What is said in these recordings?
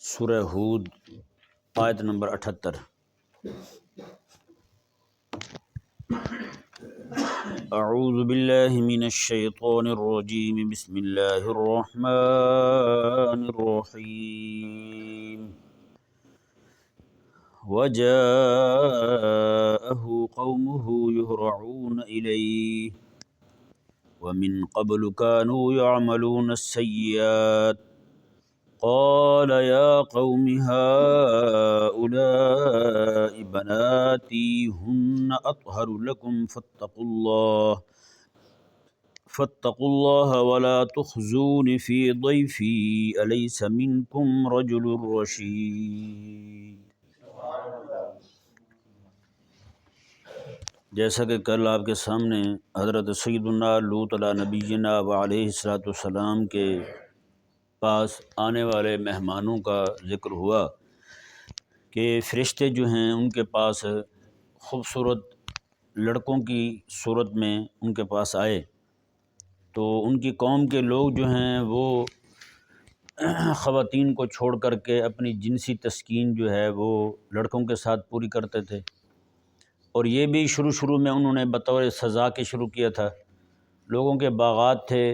سورہ ہود آیت نمبر 78۔ اعوذ باللہ من الشیطان الرجیم، بسم اللہ الرحمن الرحیم۔ وجاءه قومه يهرعون إليه ومن قبل كانوا يعملون السيئات قال يا قوم هؤلاء بناتي هن أطهر لكم فاتقوا الله ولا تخزون في ضيفي أليس منكم رجل رشيد۔ جیسا کہ کل آپ کے سامنے حضرت سیدنا لوط علیہ نبینا و علیہ الصلوۃ والسلام کے پاس آنے والے مہمانوں کا ذکر ہوا کہ فرشتے جو ہیں ان کے پاس خوبصورت لڑکوں کی صورت میں ان کے پاس آئے، تو ان کی قوم کے لوگ جو ہیں وہ خواتین کو چھوڑ کر کے اپنی جنسی تسکین جو ہے وہ لڑکوں کے ساتھ پوری کرتے تھے، اور یہ بھی شروع میں انہوں نے بطور سزا کے شروع کیا تھا۔ لوگوں کے باغات تھے،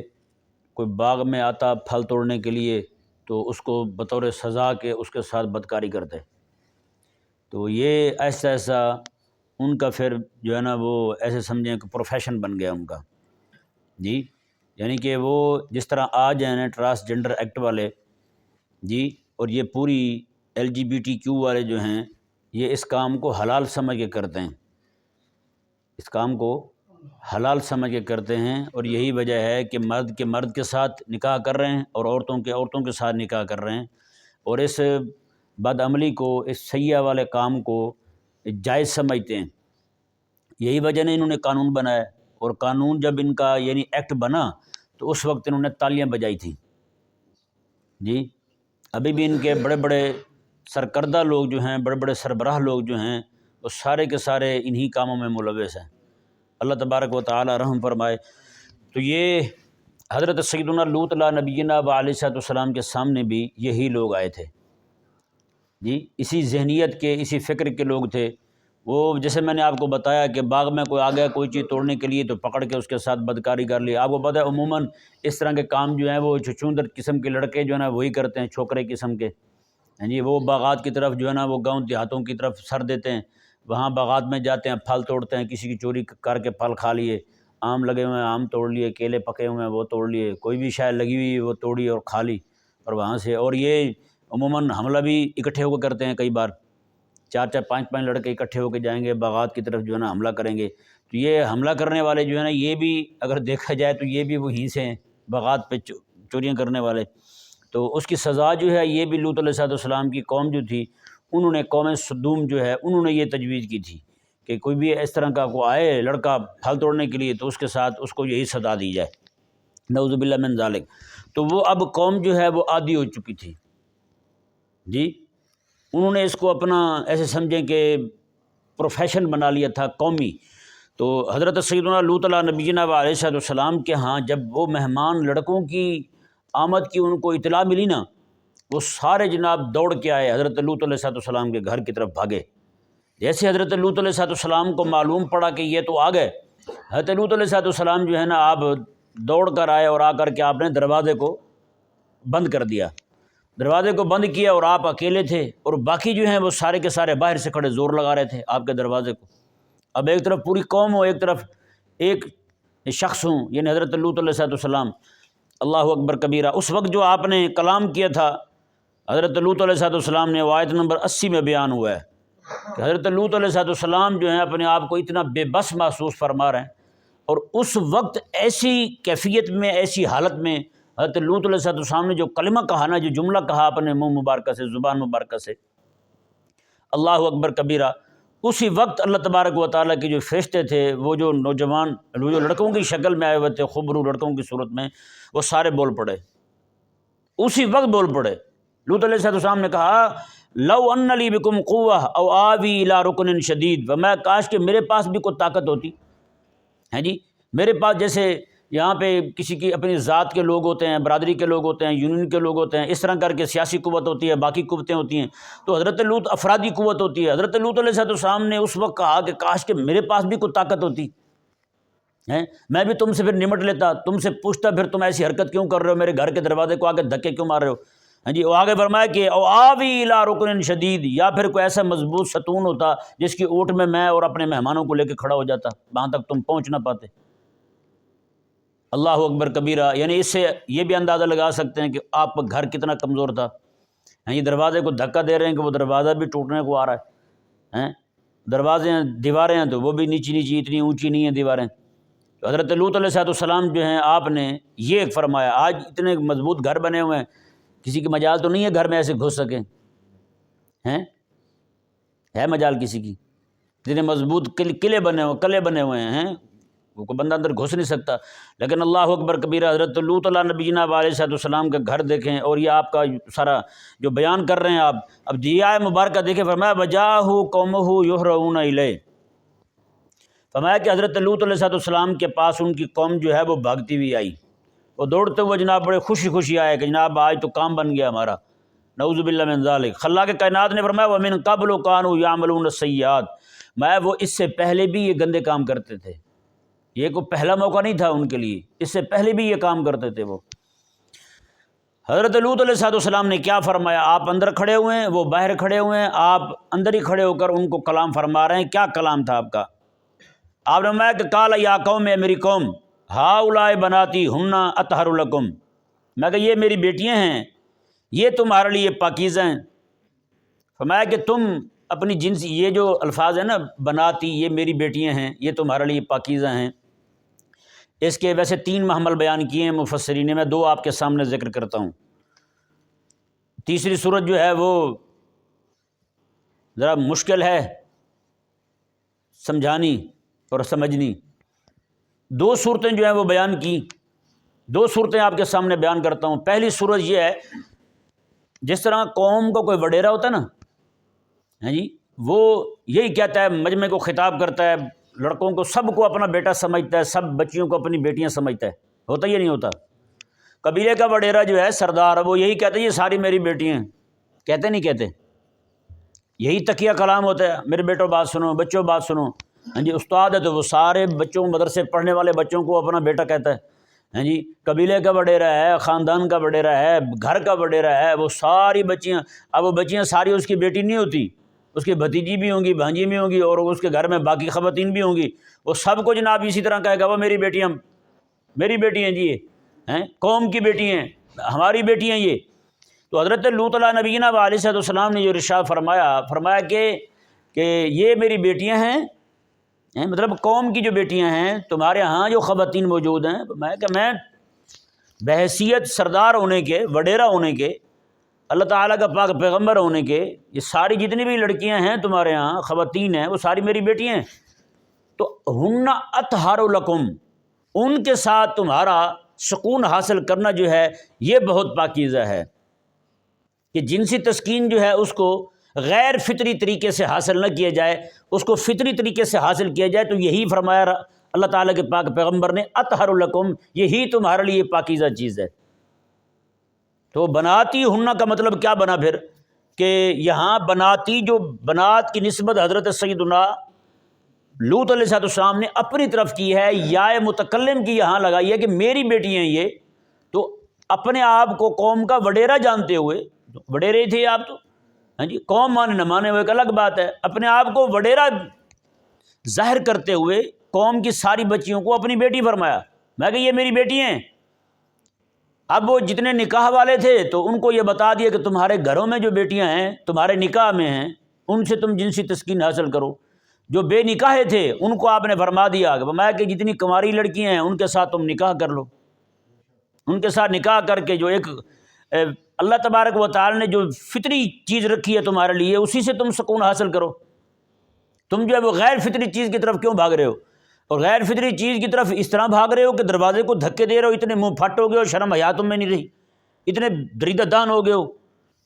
کوئی باغ میں آتا پھل توڑنے کے لیے تو اس کو بطور سزا کے اس کے ساتھ بدکاری کرتے، تو یہ ایسا ان کا پھر جو ہے نا وہ ایسے سمجھیں کہ پروفیشن بن گیا ان کا، جی، یعنی کہ وہ جس طرح آج ہیں ٹرانسجنڈر ایکٹ والے، جی، اور یہ پوری LGBTQ والے جو ہیں یہ اس کام کو حلال سمجھ کے کرتے ہیں، اس کام کو حلال سمجھ کے کرتے ہیں، اور یہی وجہ ہے کہ مرد کے ساتھ نکاح کر رہے ہیں اور عورتوں کے ساتھ نکاح کر رہے ہیں، اور اس بد عملی کو، اس سیئہ والے کام کو جائز سمجھتے ہیں۔ یہی وجہ نے انہوں نے قانون بنایا، اور قانون جب ان کا یعنی ایکٹ بنا تو اس وقت انہوں نے تالیاں بجائی تھیں، جی۔ ابھی بھی ان کے بڑے بڑے سرکردہ لوگ جو ہیں، بڑے بڑے سربراہ لوگ جو ہیں، وہ سارے کے سارے انہی کاموں میں ملوث ہیں، اللہ تبارک و تعالی رحم فرمائے۔ تو یہ حضرت سیدنا لوط علیہ نبینا و علیہ السلام کے سامنے بھی یہی لوگ آئے تھے، جی، اسی ذہنیت کے، اسی فکر کے لوگ تھے۔ وہ جیسے میں نے آپ کو بتایا کہ باغ میں کوئی آ گیا کوئی چیز توڑنے کے لیے تو پکڑ کے اس کے ساتھ بدکاری کر لی۔ آپ کو پتہ ہے عموماً اس طرح کے کام جو ہیں وہ چھچوندر قسم کے لڑکے جو ہے نا وہی کرتے ہیں، چھوکرے قسم کے، ہاں جی، وہ باغات کی طرف جو ہے نا وہ گاؤں دیہاتوں کی طرف سر دیتے ہیں، وہاں باغات میں جاتے ہیں، پھل توڑتے ہیں، کسی کی چوری کر کے پھل کھا لیے، آم لگے ہوئے ہیں آم توڑ لیے، کیلے پکے ہوئے ہیں وہ توڑ لیے، کوئی بھی شاید لگی ہوئی وہ توڑی اور کھا لی، اور وہاں سے، اور یہ عموماً حملہ بھی اکٹھے ہو کے کرتے ہیں، کئی بار 4 5 لڑکے اکٹھے ہو کے جائیں گے باغات کی طرف جو ہے نا حملہ کریں گے۔ تو یہ حملہ کرنے والے جو ہے نا یہ بھی اگر دیکھا جائے تو یہ بھی وہیں سے ہیں، باغات پہ چوریاں کرنے والے۔ تو اس کی سزا جو ہے یہ بھی لوط علیہ السلام کی قوم جو تھی انہوں نے، قوم سدوم جو ہے انہوں نے یہ تجویز کی تھی کہ کوئی بھی اس طرح کا کو آئے لڑکا پھل توڑنے کے لیے تو اس کے ساتھ اس کو یہی سزا دی جائے، نعوذ باللہ من ذالک۔ تو وہ اب قوم جو ہے وہ عادی ہو چکی تھی، جی، انہوں نے اس کو اپنا ایسے سمجھیں کہ پروفیشن بنا لیا تھا قومی۔ تو حضرت سیدنا لوط علیہ نبینا و علیہ السلام کے ہاں جب وہ مہمان لڑکوں کی آمد کی ان کو اطلاع ملی نا، وہ سارے جناب دوڑ کے آئے، حضرت لوط علیہ السلام کے گھر کی طرف بھاگے۔ جیسے حضرت لوط علیہ السلام کو معلوم پڑا کہ یہ تو آ گئے، حضرت لوط علیہ السلام جو ہے نا آپ دوڑ کر آئے، اور آ کر کے آپ نے دروازے کو بند کر دیا، دروازے کو بند کیا، اور آپ اکیلے تھے، اور باقی جو ہیں وہ سارے کے سارے باہر سے کھڑے زور لگا رہے تھے آپ کے دروازے کو۔ اب ایک طرف پوری قوم ہو، ایک طرف ایک شخص ہوں، یعنی حضرت لوط علیہ السلام۔ اللہ اکبر کبیرہ۔ اس وقت جو آپ نے کلام کیا تھا حضرت لوط علیہ السلام نے، وہ آیت نمبر 80 میں بیان ہوا ہے کہ حضرت لوط علیہ السلام جو ہیں اپنے آپ کو اتنا بے بس محسوس فرما رہے ہیں، اور اس وقت ایسی کیفیت میں، ایسی حالت میں حضرت لوط علیہ السلام نے جو کلمہ کہا نا، جو جملہ کہا اپنے منہ مبارکہ سے، زبان مبارکہ سے، اللہ اکبر کبیرہ، اسی وقت اللہ تبارک و تعالیٰ کے جو فرشتے تھے، وہ جو نوجوان، وہ جو لڑکوں کی شکل میں آئے ہوئے تھے، خوبرو لڑکوں کی صورت میں، وہ سارے بول پڑے، اسی وقت بول پڑے۔ لوط علیہ السلام نے کہا لو ان لی بکم قوہ او آوی الی رکن شدید، میں کاش کہ میرے پاس بھی کوئی طاقت ہوتی، ہیں جی، میرے پاس جیسے یہاں پہ کسی کی اپنی ذات کے لوگ ہوتے ہیں، برادری کے لوگ ہوتے ہیں، یونین کے لوگ ہوتے ہیں، اس طرح کر کے سیاسی قوت ہوتی ہے، باقی قوتیں ہوتی ہیں۔ تو حضرت لوط افرادی قوت ہوتی ہے۔ حضرت لوط علیہ السلام نے اس وقت کہا کہ کاش کہ میرے پاس بھی کوئی طاقت ہوتی ہے، میں بھی تم سے پھر نمٹ لیتا، تم سے پوچھتا پھر تم ایسی حرکت کیوں کر رہے ہو، میرے گھر کے دروازے کو آگے دھکے کیوں مار رہے ہو۔ ہاں جی، وہ آگے فرمایا کہ او آوی الی رکن شدید، یا پھر کوئی ایسا مضبوط ستون ہوتا جس کی اوٹ میں اور اپنے مہمانوں کو لے کے کھڑا ہو جاتا، وہاں تک تم پہنچ نہ پاتے۔ اللہ اکبر کبیرہ، یعنی اس سے یہ بھی اندازہ لگا سکتے ہیں کہ آپ کا گھر کتنا کمزور تھا۔ یہ دروازے کو دھکا دے رہے ہیں کہ وہ دروازہ بھی ٹوٹنے کو آ رہا ہے، دروازے ہیں، دیواریں ہیں تو وہ بھی نیچی نیچی، اتنی اونچی نہیں ہیں دیواریں۔ تو حضرت لوط علیہ السلام جو ہیں، آپ نے یہ فرمایا، آج اتنے مضبوط گھر بنے ہوئے ہیں، کسی کی مجال تو نہیں ہے گھر میں ایسے گھس سکیں، ہے مجال کسی کی؟ اتنے مضبوط قلعے بنے ہوئے ہیں، وہ کوئی بندہ اندر گھس نہیں سکتا۔ لیکن اللہ اکبر کبیرہ، حضرت لوط علیہ نبینا علیہ السلام کا گھر دیکھیں، اور یہ آپ کا سارا جو بیان کر رہے ہیں آپ، اب دیا مبارکہ دیکھیں، فرمایا وجاہ قومہ یہرعون الیہ، فرمایا کہ حضرت لوط علیہ السلام کے پاس ان کی قوم جو ہے وہ بھاگتی ہوئی آئی، وہ دوڑتے ہوئے جناب بڑے خوشی آئے کہ جناب آج تو کام بن گیا ہمارا، نعوذ باللہ من ذالک۔ خلاق کائنات نے فرمایا وَمِن قَبْلُ كَانُوا يَعْمَلُونَ السَّيِّئَاتِ، میں وہ اس سے پہلے بھی یہ گندے کام کرتے تھے، یہ کوئی پہلا موقع نہیں تھا ان کے لیے، اس سے پہلے بھی یہ کام کرتے تھے وہ۔ حضرت لوط علیہ السلام نے کیا فرمایا؟ آپ اندر کھڑے ہوئے ہیں، وہ باہر کھڑے ہوئے ہیں، آپ اندر ہی کھڑے ہو کر ان کو کلام فرما رہے ہیں۔ کیا کلام تھا آپ کا؟ آپ نے فرمایا کہ قال یا قوم، میری قوم، ہؤلاء بناتی ہن اطہر لکم، میں کہ یہ میری بیٹیاں ہیں، یہ تمہارے لیے پاکیزہ ہیں۔ فرمایا کہ تم اپنی جنس، یہ جو الفاظ ہیں نا بناتی، یہ میری بیٹیاں ہیں، یہ تمہارے لیے پاکیزہ ہیں۔ اس کے ویسے 3 محمل بیان کیے ہیں مفسرین نے، میں 2 آپ کے سامنے ذکر کرتا ہوں۔ تیسری صورت جو ہے وہ ذرا مشکل ہے سمجھانی اور سمجھنی۔ 2 صورتیں جو ہیں وہ بیان کی، 2 صورتیں آپ کے سامنے بیان کرتا ہوں۔ پہلی صورت یہ ہے، جس طرح قوم کا کوئی وڈیرا ہوتا ہے نا، ہاں جی، وہ یہی کہتا ہے، مجمع کو خطاب کرتا ہے، لڑکوں کو سب کو اپنا بیٹا سمجھتا ہے، سب بچیوں کو اپنی بیٹیاں سمجھتا ہے، ہوتا یہ نہیں ہوتا؟ قبیلے کا وڈیرا جو ہے سردار، وہ یہی کہتا ہے یہ ساری میری بیٹیاں ہیں، کہتے نہیں کہتے؟ یہی تکیہ کلام ہوتا ہے، میرے بیٹوں بات سنو، بچوں بات سنو۔ ہاں جی، استاد ہے تو وہ سارے بچوں، مدرسے پڑھنے والے بچوں کو اپنا بیٹا کہتا ہے۔ ہاں جی، قبیلے کا وڈیرا ہے، خاندان کا وڈیرا ہے، گھر کا وڈیرا ہے، وہ ساری بچیاں، اب وہ بچیاں ساری اس کی بیٹی نہیں ہوتی، اس کی بھتیجی بھی ہوں گی، بھانجی بھی ہوں گی، اور اس کے گھر میں باقی خواتین بھی ہوں گی، وہ سب کو جناب اسی طرح کہے گا وہ میری بیٹیاں، میری بیٹی ہیں جی، یہ ہیں قوم کی بیٹی ہیں، ہماری بیٹی ہیں یہ۔ تو حضرت لوط علیہ نبینا علیہ السلام نے جو ارشاد فرمایا کہ یہ میری بیٹیاں ہیں، مطلب قوم کی جو بیٹیاں ہیں، تمہارے ہاں جو خواتین موجود ہیں، میں بحیثیت سردار ہونے کے، وڈیرا ہونے کے، اللہ تعالیٰ کا پاک پیغمبر ہونے کے، یہ ساری جتنی بھی لڑکیاں ہیں تمہارے ہاں، خواتین ہیں، وہ ساری میری بیٹیاں ہیں۔ تو ہن اطہر لکم، ان کے ساتھ تمہارا سکون حاصل کرنا جو ہے یہ بہت پاکیزہ ہے، کہ جنسی تسکین جو ہے اس کو غیر فطری طریقے سے حاصل نہ کیا جائے، اس کو فطری طریقے سے حاصل کیا جائے۔ تو یہی فرمایا اللہ تعالیٰ کے پاک پیغمبر نے، اطہر لکم، یہی تمہارے لیے پاکیزہ چیز ہے۔ تو بناتی ہن کا مطلب کیا بنا پھر؟ کہ یہاں بناتی، جو بنات کی نسبت حضرت سیدنا لوط علیہ السلام نے اپنی طرف کی ہے، یا متکلم کی یہاں لگائی ہے کہ میری بیٹی ہیں یہ۔ تو اپنے آپ کو قوم کا وڈیرا جانتے ہوئے، وڈیرے تھے آپ تو، ہاں جی، قوم مانے نہ مانے وہ ایک الگ بات ہے، اپنے آپ کو وڈیرا ظاہر کرتے ہوئے قوم کی ساری بچیوں کو اپنی بیٹی فرمایا، میں کہ یہ میری بیٹی ہیں۔ اب وہ جتنے نکاح والے تھے تو ان کو یہ بتا دیا کہ تمہارے گھروں میں جو بیٹیاں ہیں تمہارے نکاح میں ہیں، ان سے تم جنسی تسکین حاصل کرو۔ جو بے نکاح تھے ان کو آپ نے فرما دیا کہ جتنی کنواری لڑکیاں ہیں ان کے ساتھ تم نکاح کر لو، ان کے ساتھ نکاح کر کے جو ایک اللہ تبارک و تعالی نے جو فطری چیز رکھی ہے تمہارے لیے، اسی سے تم سکون حاصل کرو۔ تم جو ہے وہ غیر فطری چیز کی طرف کیوں بھاگ رہے ہو؟ اور غیر فطری چیز کی طرف اس طرح بھاگ رہے ہو کہ دروازے کو دھکے دے رہے ہو، اتنے منہ پھٹ ہو گئے ہو، شرم حیا تم میں نہیں رہی، اتنے دریدہ دان ہو گئے ہو،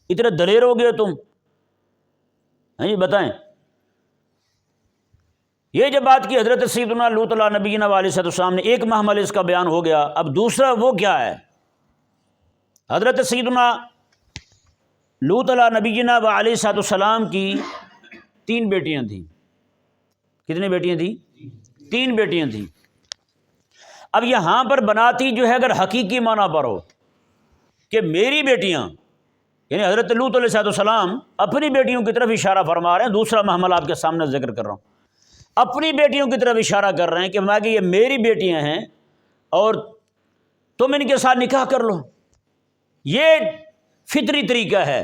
اتنے دلیر ہو گئے ہو تم۔ ہاں جی، بتائیں، یہ جب بات کی حضرت سیدنا لوط علیہ نبینا علیہ السلام نے، ایک محمل اس کا بیان ہو گیا۔ اب دوسرا وہ کیا ہے؟ حضرت سیدنا لوط علیہ نبینا علیہ السلام کی 3 بیٹیاں تھیں۔ کتنی بیٹیاں تھیں؟ 3 بیٹیاں تھیں۔ اب یہاں پر بناتی جو ہے اگر حقیقی معنی پر ہو کہ میری بیٹیاں، یعنی حضرت لوط علیہ السلام اپنی بیٹیوں کی طرف اشارہ فرما رہے ہیں، دوسرا محمل آپ کے سامنے ذکر کر رہا ہوں، اپنی بیٹیوں کی طرف اشارہ کر رہے ہیں کہ میں کہ یہ میری بیٹیاں ہیں اور تم ان کے ساتھ نکاح کر لو۔ یہ فطری طریقہ ہے،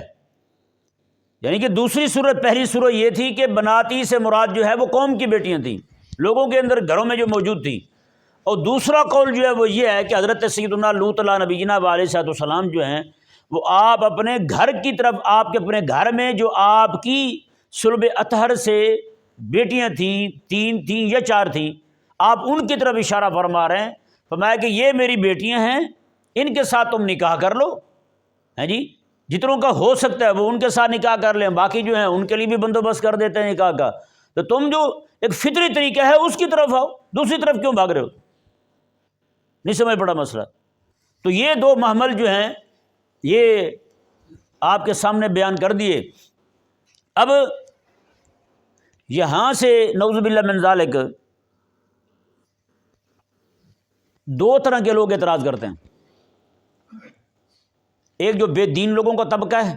یعنی کہ دوسری صورت، پہلی صورت یہ تھی کہ بناتی سے مراد جو ہے وہ قوم کی بیٹیاں تھیں، لوگوں کے اندر گھروں میں جو موجود تھیں، اور دوسرا قول جو ہے وہ یہ ہے کہ حضرت سیدنا لوط علیہ نبینا علیہ السلام جو ہیں وہ آپ اپنے گھر کی طرف، آپ کے اپنے گھر میں جو آپ کی صلب اطہر سے بیٹیاں تھیں، 3 تھیں یا 4 تھیں، آپ ان کی طرف اشارہ فرما رہے ہیں، فرمایا کہ یہ میری بیٹیاں ہیں، ان کے ساتھ تم نکاح کر لو، ہیں جی، جتنوں کا ہو سکتا ہے وہ ان کے ساتھ نکاح کر لیں، باقی جو ہیں ان کے لیے بھی بندوبست کر دیتے ہیں نکاح کا۔ تو تم جو ایک فطری طریقہ ہے اس کی طرف آؤ، دوسری طرف کیوں بھاگ رہے ہو؟ نہیں سمجھ پڑا مسئلہ؟ تو یہ 2 محمل جو ہیں یہ آپ کے سامنے بیان کر دیے۔ اب یہاں سے نعوذ باللہ من ذالک 2 طرح کے لوگ اعتراض کرتے ہیں۔ ایک جو بے دین لوگوں کا طبقہ ہے،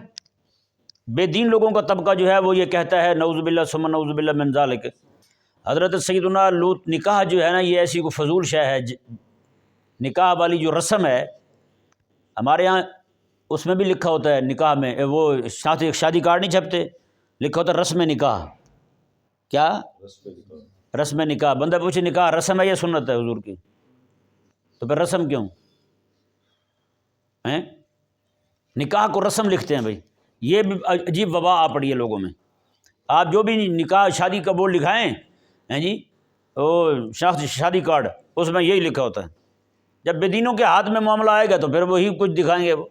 بے دین لوگوں کا طبقہ جو ہے وہ یہ کہتا ہے نعوذ باللہ ثم نعوذ باللہ من ذالک، حضرت سیدنا لوط نکاح جو ہے نا یہ ایسی کوئی فضول شے ہے، نکاح والی جو رسم ہے ہمارے ہاں اس میں بھی لکھا ہوتا ہے، نکاح میں وہ شادی کارڈ نہیں چھپتے، لکھا ہوتا ہے رسم نکاح۔ کیا؟ رسم نکاح۔ بندہ پوچھے نکاح رسم ہے یا سنت ہے حضور کی؟ تو پھر رسم کیوں ہیں؟ نکاح کو رسم لکھتے ہیں بھائی، یہ بھی عجیب وبا آ پڑی ہے لوگوں میں۔ آپ جو بھی نکاح شادی کا بورڈ لکھائیں ہیں جی، وہ شادی کارڈ، اس میں یہی لکھا ہوتا ہے۔ جب بے دینوں کے ہاتھ میں معاملہ آئے گا تو پھر وہی کچھ دکھائیں گے وہ۔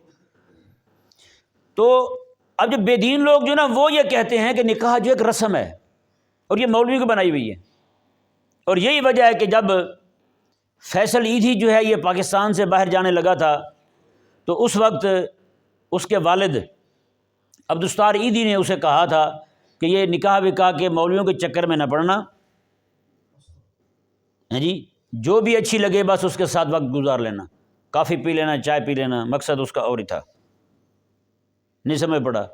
تو اب جو بے دین لوگ جو نا وہ یہ کہتے ہیں کہ نکاح جو ایک رسم ہے اور یہ مولوی کی بنائی ہوئی ہے، اور یہی وجہ ہے کہ جب فیصل ایدھی جو ہے یہ پاکستان سے باہر جانے لگا تھا تو اس وقت اس کے والد عبدالستار ایدھی نے اسے کہا تھا کہ یہ نکاح وکاح کے مولویوں کے چکر میں نہ پڑنا، ہیں جی، جو بھی اچھی لگے بس اس کے ساتھ وقت گزار لینا، کافی پی لینا، چائے پی لینا، مقصد اس کا اور ہی تھا۔ نہیں سمجھ پڑا؟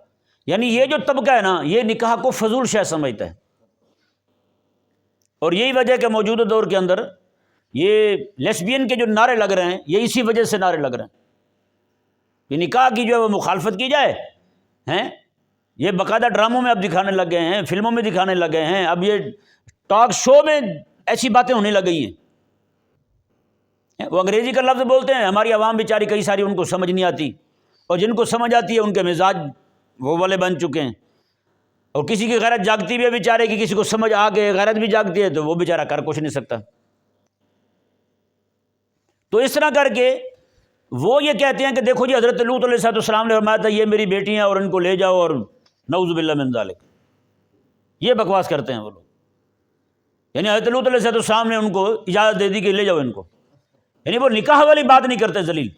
یعنی یہ جو طبقہ ہے نا یہ نکاح کو فضول شے سمجھتا ہے، اور یہی وجہ کہ موجودہ دور کے اندر یہ لیسبین کے جو نعرے لگ رہے ہیں یہ اسی وجہ سے نعرے لگ رہے ہیں کہ نکاح کی جو ہے وہ مخالفت کی جائے، ہیں یہ باقاعدہ ڈراموں میں اب دکھانے لگ گئے ہیں، فلموں میں دکھانے لگ گئے ہیں، اب یہ ٹاک شو میں ایسی باتیں ہونے لگ گئی ہیں۔ وہ انگریزی کا لفظ بولتے ہیں، ہماری عوام بیچاری کئی ساری ان کو سمجھ نہیں آتی، اور جن کو سمجھ آتی ہے ان کے مزاج وہ والے بن چکے ہیں، اور کسی کی غیرت جاگتی بھی ہے بیچارے کی، کسی کو سمجھ آ کے غیرت بھی جاگتی ہے تو وہ بیچارہ کر کچھ نہیں سکتا۔ تو اس طرح کر کے وہ یہ کہتے ہیں کہ دیکھو جی حضرت لوط علیہ السلام نے فرمایا تھا یہ میری بیٹیاں اور ان کو لے جاؤ، اور نعوذ باللہ من ذالک، یہ بکواس کرتے ہیں وہ لوگ۔ یعنی حضرت لوط علیہ السلام نے ان کو اجازت دے دی کہ لے جاؤ ان کو، یعنی وہ نکاح والی بات نہیں کرتے ذلیل،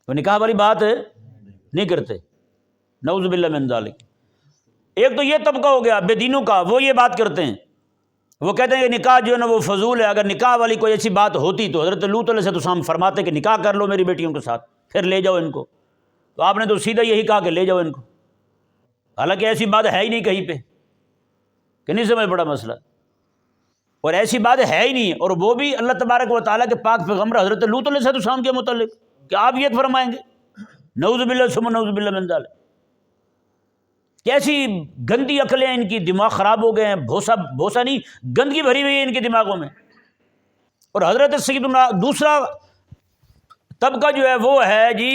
وہ نکاح والی بات نہیں کرتے، نعوذ باللہ من ذالک۔ ایک تو یہ طبقہ ہو گیا بے دینوں کا، وہ یہ بات کرتے ہیں، وہ کہتے ہیں کہ نکاح جو ہے نا وہ فضول ہے، اگر نکاح والی کوئی ایسی بات ہوتی تو حضرت لوط علیہ السلام فرماتے کہ نکاح کر لو میری بیٹیوں کے ساتھ پھر لے جاؤ ان کو، تو آپ نے تو سیدھا یہی کہا کہ لے جاؤ ان کو، حالانکہ ایسی بات ہے ہی نہیں کہیں پہ، کہ نہیں سمجھ پڑا مسئلہ، اور ایسی بات ہے ہی نہیں، اور وہ بھی اللہ تبارک و تعالیٰ کے پاک پیغمبر حضرت لوط علیہ السلام کے متعلق، کہ آپ یہ فرمائیں گے؟ نعوذ باللہ ثم نعوذ باللہ من ذالک۔ کیسی گندی عقلیں ان کی، دماغ خراب ہو گئے ہیں، بھوسا نہیں گندگی بھری ہوئی ہے ان کے دماغوں میں۔ اور حضرت سیدنا دوسرا طبقہ جو ہے وہ ہے جی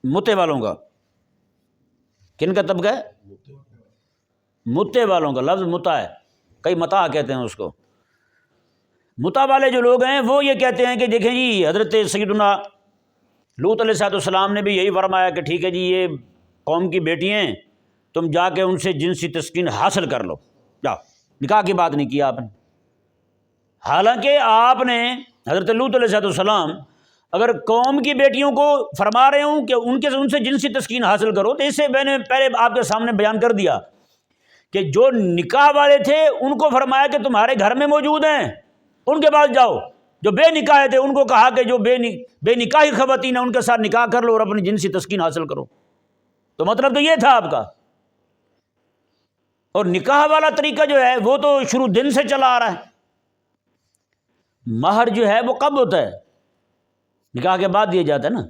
متے والوں کا۔ کن کا طبقہ ہے؟ متے والوں کا، لفظ متا ہے، کئی متا کہتے ہیں اس کو۔ متا والے جو لوگ ہیں وہ یہ کہتے ہیں کہ دیکھیں جی حضرت سیدنا لوط علیہ السلام نے بھی یہی فرمایا کہ ٹھیک ہے جی یہ قوم کی بیٹی ہیں تم جا کے ان سے جنسی تسکین حاصل کر لو، جاؤ۔ نکاح کی بات نہیں کی آپ نے، حالانکہ آپ نے حضرت لوط علیہ السلام اگر قوم کی بیٹیوں کو فرما رہے ہوں کہ ان سے جنسی تسکین حاصل کرو، تو اس سے میں نے پہلے آپ کے سامنے بیان کر دیا کہ جو نکاح والے تھے ان کو فرمایا کہ تمہارے گھر میں موجود ہیں، ان کے پاس جاؤ۔ جو بے نکاح تھے ان کو کہا کہ جو بے نکاحی خواتین ہیں ان کے ساتھ نکاح کر لو اور اپنی جنسی تسکین حاصل کرو۔ تو مطلب تو یہ تھا آپ کا۔ اور نکاح والا طریقہ جو ہے وہ تو شروع دن سے چلا آ رہا ہے۔ مہر جو ہے وہ کب ہوتا ہے؟ نکاح کے بعد دیا جاتا ہے نا۔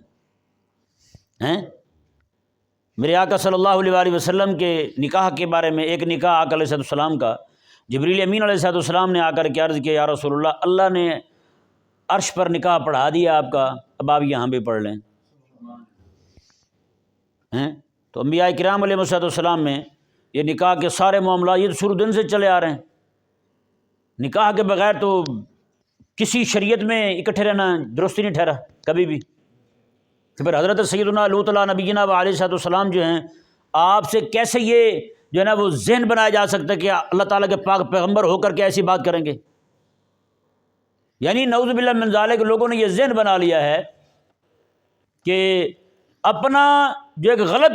میرے آقا صلی اللہ علیہ وآلہ وسلم کے نکاح کے بارے میں ایک نکاح آقا علیہ السلام کا، جبریل امین علیہ السلام نے آ کر کے عرض کیا، یا رسول اللہ، اللہ نے عرش پر نکاح پڑھا دیا آپ کا، اب آپ یہاں بھی پڑھ لیں۔ تو انبیاء کرام علیہ السلام میں یہ نکاح کے سارے معاملات یہ شروع دن سے چلے آ رہے ہیں۔ نکاح کے بغیر تو کسی شریعت میں اکٹھے رہنا درست ہی نہیں ٹھہرا کبھی بھی۔ تو پھر حضرت سیدنا لوط علیہ نبینا و علیہ السلام جو ہیں، آپ سے کیسے یہ جو ہے نا وہ ذہن بنایا جا سکتا ہے کہ اللہ تعالیٰ کے پاک پیغمبر ہو کر کے ایسی بات کریں گے؟ یعنی نعوذ باللہ من ذالک کہ لوگوں نے یہ ذہن بنا لیا ہے کہ اپنا جو ایک غلط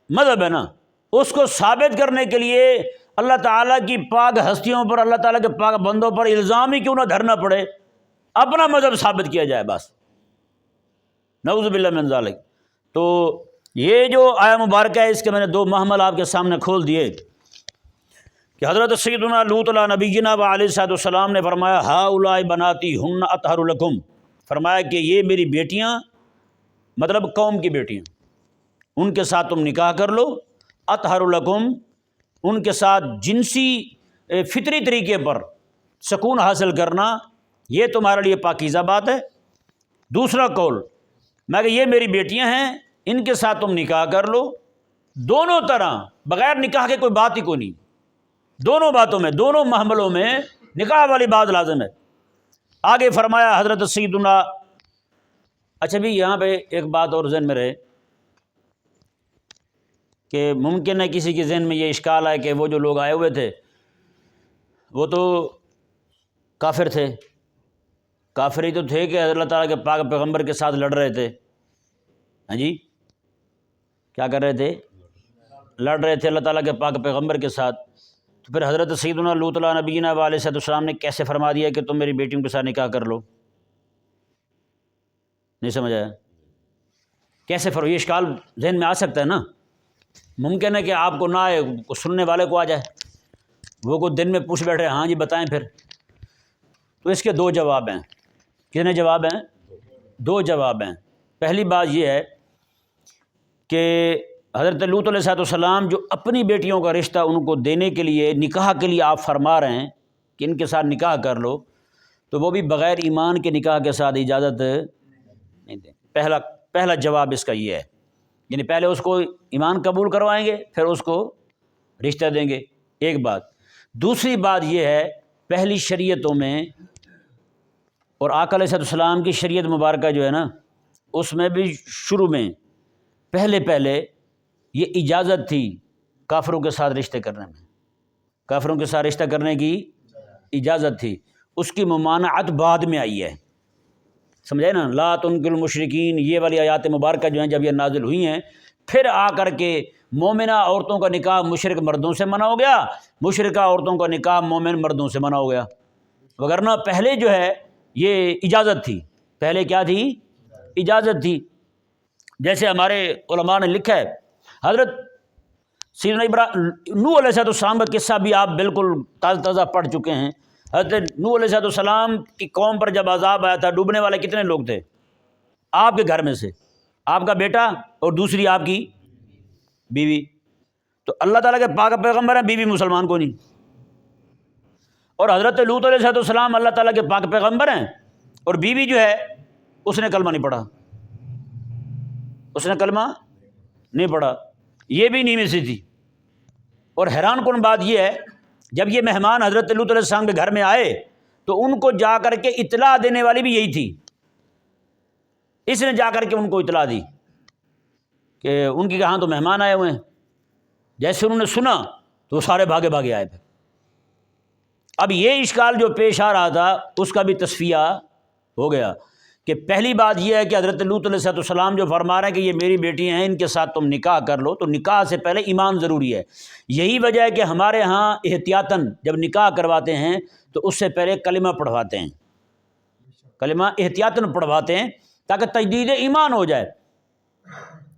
مذہب ہے نا اس کو ثابت کرنے کے لیے اللہ تعالیٰ کی پاک ہستیوں پر، اللہ تعالیٰ کے پاک بندوں پر الزام ہی کیوں نہ دھرنا پڑے، اپنا مذہب ثابت کیا جائے بس، نعوذ باللہ من ذالک۔ تو یہ جو آیا مبارکہ ہے اس کے میں نے دو محمل آپ کے سامنے کھول دیے کہ حضرت سیدنا لوط علیہ نبینا و علیہ السلام نے فرمایا، ہؤلاء بناتی ہن اطہر لکم، فرمایا کہ یہ میری بیٹیاں، مطلب قوم کی بیٹیاں، ان کے ساتھ تم نکاح کر لو، اطہر لکم، ان کے ساتھ جنسی فطری طریقے پر سکون حاصل کرنا یہ تمہارے لیے پاکیزہ بات ہے۔ دوسرا قول میں کہ یہ میری بیٹیاں ہیں، ان کے ساتھ تم نکاح کر لو، دونوں طرح بغیر نکاح کے کوئی بات ہی کوئی نہیں، دونوں باتوں میں، دونوں محملوں میں نکاح والی بات لازم ہے۔ آگے فرمایا حضرت سیدنا، اچھا بھی یہاں پہ ایک بات اور ذہن میں رہے کہ ممکن ہے کسی کے ذہن میں یہ اشکال آئے کہ وہ جو لوگ آئے ہوئے تھے وہ تو کافر تھے، کافر ہی تو تھے کہ اللہ تعالیٰ کے پاک پیغمبر کے ساتھ لڑ رہے تھے۔ ہاں جی، کیا کر رہے تھے؟ لڑ رہے تھے اللہ تعالیٰ کے پاک پیغمبر کے ساتھ۔ تو پھر حضرت سیدنا لوط علیہ نبینا و علیہ السلام نے کیسے فرما دیا کہ تم میری بیٹیوں کے ساتھ نکاح کر لو؟ نہیں سمجھ آیا؟ کیسے یہ اشکال ذہن میں آ سکتا ہے نا، ممکن ہے کہ آپ کو نہ آئے، سننے والے کو آ جائے، وہ کو دن میں پوچھ بیٹھے ہاں جی بتائیں پھر۔ تو اس کے دو جواب ہیں۔ کتنے جواب ہیں؟ دو جواب ہیں۔ پہلی بات یہ ہے کہ حضرت لوط علیہ السلام جو اپنی بیٹیوں کا رشتہ ان کو دینے کے لیے، نکاح کے لیے آپ فرما رہے ہیں کہ ان کے ساتھ نکاح کر لو، تو وہ بھی بغیر ایمان کے نکاح کے ساتھ اجازت نہیں دیں۔ پہلا جواب اس کا یہ ہے، یعنی پہلے اس کو ایمان قبول کروائیں گے پھر اس کو رشتہ دیں گے، ایک بات۔ دوسری بات یہ ہے، پہلی شریعتوں میں اور آقا علیہ السلام کی شریعت مبارکہ جو ہے نا اس میں بھی شروع میں پہلے یہ اجازت تھی کافروں کے ساتھ رشتے کرنے میں، کافروں کے ساتھ رشتہ کرنے کی اجازت تھی، اس کی ممانعت بعد میں آئی ہے، سمجھے نا؟ لا تنکحوا المشرکین، یہ والی آیات مبارکہ جو ہیں جب یہ نازل ہوئی ہیں پھر آ کر کے مومنہ عورتوں کا نکاح مشرک مردوں سے منع ہو گیا، مشرکہ عورتوں کا نکاح مومن مردوں سے منع ہو گیا، وگرنہ پہلے جو ہے یہ اجازت تھی، پہلے کیا تھی؟ اجازت تھی۔ جیسے ہمارے علماء نے لکھا ہے، حضرت سیدنا نوح علیہ السلام کا قصہ بھی آپ بالکل تازہ پڑھ چکے ہیں۔ حضرت نوح علیہ السلام کی قوم پر جب عذاب آیا تھا، ڈوبنے والے کتنے لوگ تھے؟ آپ کے گھر میں سے آپ کا بیٹا اور دوسری آپ کی بیوی، تو اللہ تعالیٰ کے پاک پیغمبر ہیں، بیوی مسلمان کو نہیں، اور حضرت لوط علیہ السلام اللہ تعالیٰ کے پاک پیغمبر ہیں اور بیوی جو ہے اس نے کلمہ نہیں پڑھا، اس نے کلمہ نہیں پڑھا، یہ بھی نہیں میں سے تھی۔ اور حیران کن بات یہ ہے، جب یہ مہمان حضرت لوط علیہ السلام کے گھر میں آئے تو ان کو جا کر کے اطلاع دینے والی بھی یہی تھی، اس نے جا کر کے ان کو اطلاع دی کہ ان کی کہاں تو مہمان آئے ہوئے ہیں، جیسے انہوں نے سنا تو وہ سارے بھاگے بھاگے آئے پھر۔ اب یہ اشکال جو پیش آ رہا تھا اس کا بھی تصفیہ ہو گیا کہ پہلی بات یہ ہے کہ حضرت لوط علیہ السلام جو فرما رہے ہیں کہ یہ میری بیٹیاں ہیں، ان کے ساتھ تم نکاح کر لو، تو نکاح سے پہلے ایمان ضروری ہے۔ یہی وجہ ہے کہ ہمارے ہاں احتیاطاً جب نکاح کرواتے ہیں تو اس سے پہلے کلمہ پڑھواتے ہیں، کلمہ احتیاطاً پڑھواتے ہیں تاکہ تجدید ایمان ہو جائے۔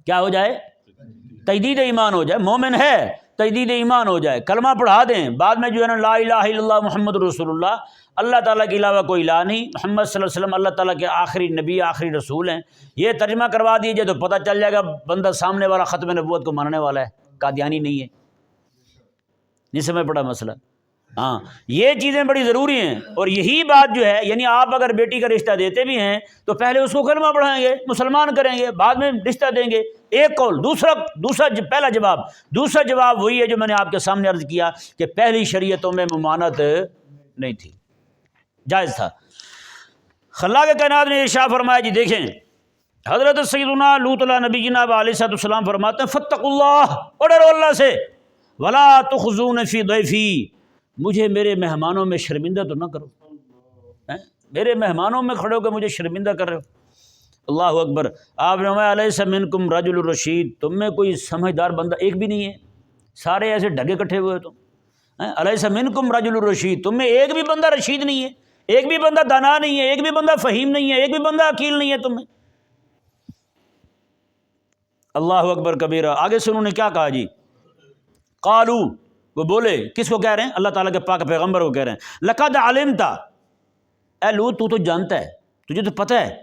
کیا ہو جائے؟ تجدید ایمان ہو جائے، مومن ہے تجدید ایمان ہو جائے، کلمہ پڑھا دیں، بعد میں جو ہے نا لا الہ الا اللہ محمد رسول اللہ، اللہ تعالیٰ کے علاوہ کوئی الہ نہیں، محمد صلی اللہ علیہ وسلم اللہ تعالیٰ کے آخری نبی آخری رسول ہیں، یہ ترجمہ کروا دیجیے تو پتہ چل جائے گا بندہ سامنے والا ختم نبوت کو ماننے والا ہے، قادیانی نہیں ہے۔ نہیں سمجھ پڑا مسئلہ؟ ہاں، یہ چیزیں بڑی ضروری ہیں، اور یہی بات جو ہے یعنی آپ اگر بیٹی کا رشتہ دیتے بھی ہیں تو پہلے اس کو کلمہ پڑھائیں گے، مسلمان کریں گے، بعد میں رشتہ دیں گے۔ ایک قول، دوسرا پہلا جواب، دوسرا جواب وہی ہے جو میں نے آپ کے سامنے عرض کیا کہ پہلی شریعتوں میں ممانعت نہیں تھی، جائز تھا۔ خلاق کائنات نے ارشاد فرمایا، جی دیکھیں حضرت سیدنا لوط علیہ نبی جناب علیہ السلام فرماتے ہیں فاتقوا اللہ، اور ڈرو اللہ سے، ولا تخزون فی ضیفی، مجھے میرے مہمانوں میں شرمندہ تو نہ کرو، میرے مہمانوں میں کھڑے ہو کے مجھے شرمندہ کر رہے ہو۔ اللہ اکبر۔ آپ نے فرمایا الیس منکم رجل رشید، تم میں کوئی سمجھدار بندہ ایک بھی نہیں ہے، سارے ایسے ڈھگے کٹھے ہوئے ہو تم۔ الیس منکم رجل رشید، تم میں ایک بھی بندہ رشید نہیں ہے، ایک بھی بندہ دانا نہیں ہے، ایک بھی بندہ فہیم نہیں ہے، ایک بھی بندہ عقیل نہیں ہے تم میں۔ اللہ اکبر کبیرہ۔ آگے سے انہوں نے کیا کہا جی؟ قالو، وہ بولے، کس کو کہہ رہے ہیں؟ اللہ تعالیٰ کے پاک پیغمبر کو کہہ رہے ہیں، لقد علمت، اے لوط تو جانتا ہے، تجھے تو پتہ ہے،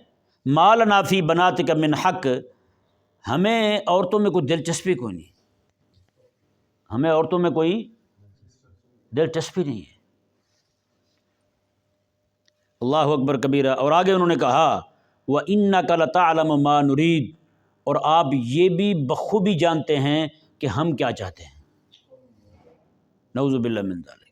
ما لنا فی بناتک من حق، ہمیں عورتوں میں کوئی دلچسپی کوئی نہیں، ہمیں عورتوں میں کوئی دلچسپی نہیں ہے۔ اللہ اکبر کبیرہ۔ اور آگے انہوں نے کہا وَإِنَّكَ لَتَعْلَمُ مَا نُرِيدُ، اور آپ یہ بھی بخوبی جانتے ہیں کہ ہم کیا چاہتے ہیں۔ نعوذ باللہ من ذلک۔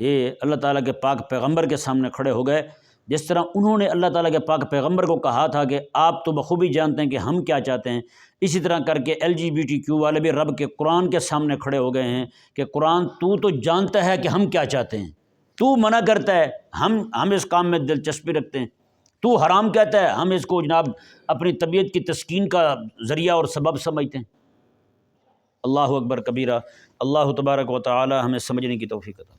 یہ اللہ تعالیٰ کے پاک پیغمبر کے سامنے کھڑے ہو گئے، جس طرح انہوں نے اللہ تعالیٰ کے پاک پیغمبر کو کہا تھا کہ آپ تو بخوبی جانتے ہیں کہ ہم کیا چاہتے ہیں، اسی طرح کر کے LGBTQ والے بھی رب کے قرآن کے سامنے کھڑے ہو گئے ہیں کہ قرآن تو جانتا ہے کہ ہم کیا چاہتے ہیں، تو منع کرتا ہے، ہم اس کام میں دلچسپی رکھتے ہیں، تو حرام کہتا ہے، ہم اس کو جناب اپنی طبیعت کی تسکین کا ذریعہ اور سبب سمجھتے ہیں۔ اللہ اکبر کبیرہ۔ اللہ تبارک و تعالی ہمیں سمجھنے کی توفیق عطا۔